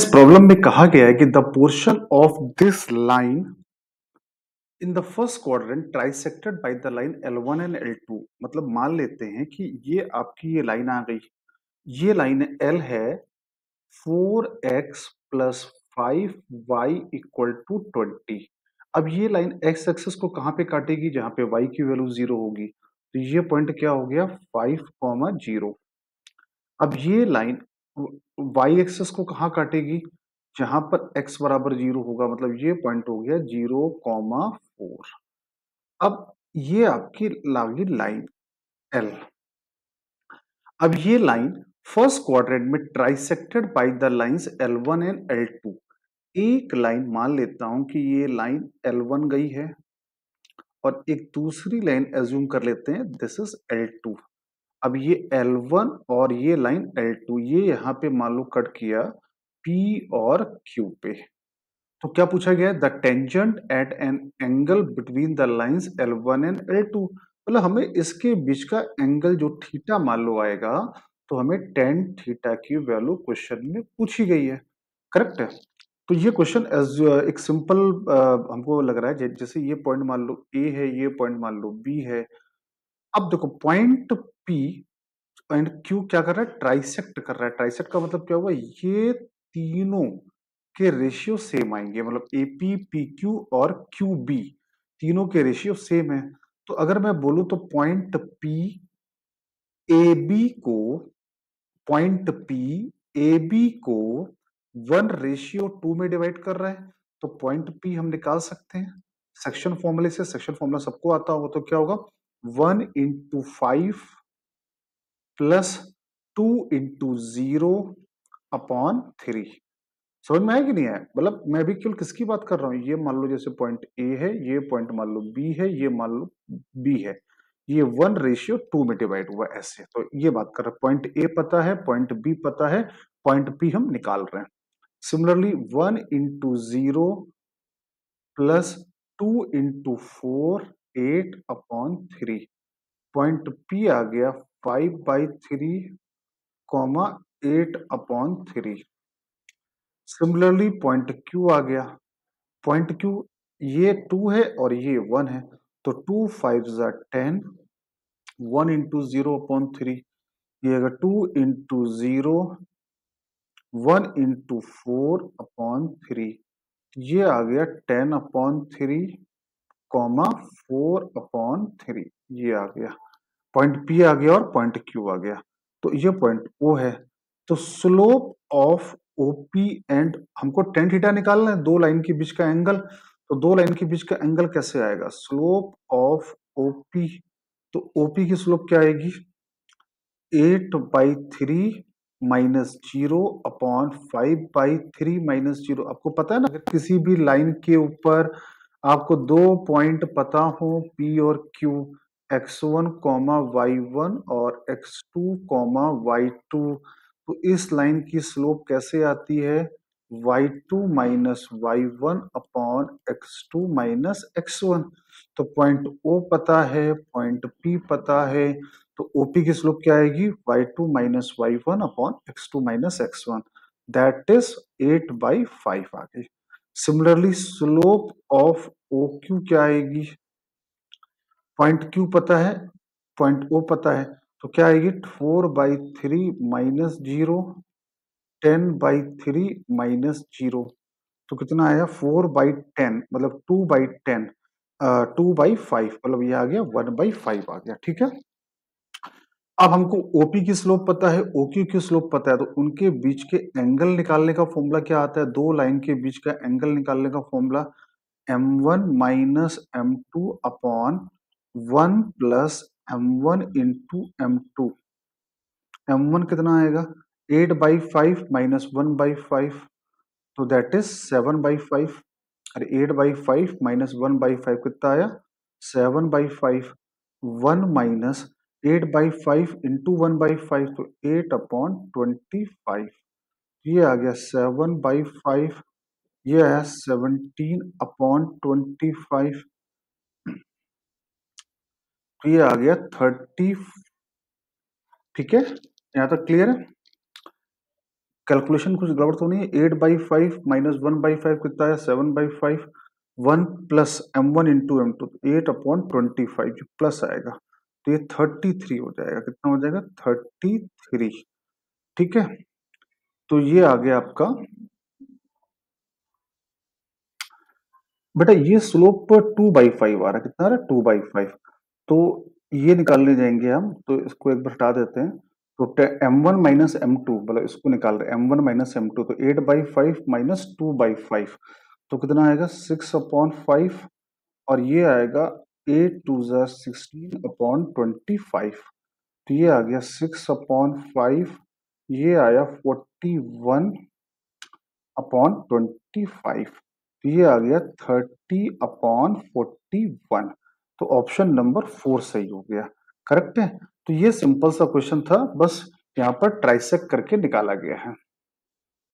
इस प्रॉब्लम में कहा गया है कि the portion of this line in the first quadrant trisected by the line L1 and L2। मतलब मान लेते हैं कि ये आपकी ये लाइन आ गई, ये लाइन L है 4x plus 5y equal to 20। अब ये लाइन x एक्सिस को कहाँ पे काटेगी? जहां पे y की वैल्यू 0 होगी। तो ये पॉइंट क्या हो गया? 5, 0। अब ये लाइन y एक्सिस को कहाँ काटेगी? जहां पर x बराबर 0 होगा। मतलब ये पॉइंट हो गया 0,4। अब ये आपकी लागी लाइन L। अब ये लाइन फर्स्ट क्वाड्रेंट में trisected by the lines L1 and L2। एक लाइन मान लेता हूं कि ये लाइन L1 गई है और एक दूसरी लाइन एज्यूम कर लेते हैं दिस इज L2। अब ये L1 और ये लाइन L2 ये यहाँ पे मान लो कट किया P और Q पे। तो क्या पूछा गया है? The tangent at an angle between the lines L1 and L2। मतलब हमें इसके बीच का एंगल जो थीटा मान लो आएगा, तो हमें टेन थीटा की वैल्यू क्वेश्चन में पूछी गई है। करेक्ट है। तो ये क्वेश्चन एज एक सिंपल हमको लग रहा है जैसे ये पॉइंट मान लो A है, ये पॉइंट मान लो B है। अब देखो पॉइंट P एंड Q क्या कर रहा है? ट्राइसेक्ट कर रहा है। ट्राइसेक्ट का मतलब क्या हुआ? ये तीनों के रेशियो सेम आएंगे। मतलब AP, PQ और QB तीनों के रेशियो सेम है। तो अगर मैं बोलूं तो पॉइंट P AB को पॉइंट P AB को 1:2 में डिवाइड कर रहा है। तो पॉइंट P हम निकाल सकते हैं सेक्शन फॉर्मूले से। सेक्शन फॉर्मूला सबको आता होगा। तो क्या होगा? 1 × 5 प्लस 2 × 0/3। समझ में आया कि नहीं आया? मतलब मैं भी केवल किसकी बात कर रहा हूं? ये मान लो जैसे पॉइंट A है, ये पॉइंट मान लो B है, ये मान लो B है। ये 1:2 में डिवाइड हुआ ऐसे। तो ये बात कर रहे हैं। पॉइंट A पता है, पॉइंट B पता है, पॉइंट P हम निकाल रहे हैं। Similarly 1 × 0 plus 2 × 4 8/3। पॉइंट P आ गया 5/3, 8/3। सिमिलरली पॉइंट Q आ गया। पॉइंट Q ये 2 है और ये 1 है। तो 2 5 10, 1 × 0/3। ये अगर 2 × 0, 1 × 4/3। ये आ गया 10/3, 4/3। ये आ गया पॉइंट P आ गया और पॉइंट Q आ गया। तो ये पॉइंट O है। तो स्लोप ऑफ OP एंड हमको टेन थीटा निकालना है, दो लाइन के बीच का एंगल। तो दो लाइन के बीच का एंगल कैसे आएगा? Slope of OP। तो OP की स्लोप क्या आएगी? 8/3 -0/5/3 आपको पता है ना, अगर किसी भी लाइन के ऊपर आपको दो पॉइंट पता हो P और Q, x1, y1 और x2, y2, तो इस लाइन की स्लोप कैसे आती है? y2 - y1/x2 - x1। तो पॉइंट O पता है, पॉइंट P पता है। तो OP की स्लोप क्या आएगी? y2 - y1/x2 - x1। That is 8/5 आ गई। सिमिलरली स्लोप ऑफ OQ क्या आएगी? पॉइंट Q पता है, पॉइंट O पता है। तो क्या आएगी? 4/3 -0, 10/3 -0। तो कितना आया? 4/10 मतलब 2/10, 2/5 मतलब ये आ गया 1/5 आ गया। ठीक है। अब हमको OP की स्लोप पता है, OQ की स्लोप पता है। तो उनके बीच के एंगल निकालने का फॉर्मूला क्या आता है? दो लाइन के बीच का एंगल निकालने का formula M1 - M2/1 plus M1 × M2। M1 कितना आएगा? 8/5 - 1/5। तो दैट इज 7/5। अरे 8/5 - 1/5 कितना आया? 7/5। 1 माइनस 8/5 × 1/5 तो 8/25। ये आ गया 7/5। ये आया 17/25। तो ये आ गया 30। ठीक है, यहां तक क्लियर है? कैलकुलेशन कुछ गड़बड़ तो नहीं है। 8/5 माइनस 1/5 कितना है 7/5, 1 plus m1 into m2 8/25 plus आएगा तो ये 33 हो जाएगा। कितना हो जाएगा 33। ठीक है, तो ये आ गया आपका बेटा। ये स्लोप 2/5 आ रहा है। कितना आ रहा है 2/5। तो ये निकालने जाएंगे हम, तो इसको एक बार हटा देते हैं। तो m1 माइनस m2 मतलब इसको निकाल रहे हैं m1 माइनस m2, तो 8/5 माइनस 2/5 तो कितना आएगा 6/5 और ये आएगा 8 2 16/25। तो ये आ गया 6/5, ये आया 41/25। तो ये आ गया 30/41। तो ऑप्शन नंबर 4 सही हो गया, करेक्ट है। तो ये सिंपल सा क्वेश्चन था, बस यहाँ पर ट्राइसेक्ट करके निकाला गया है।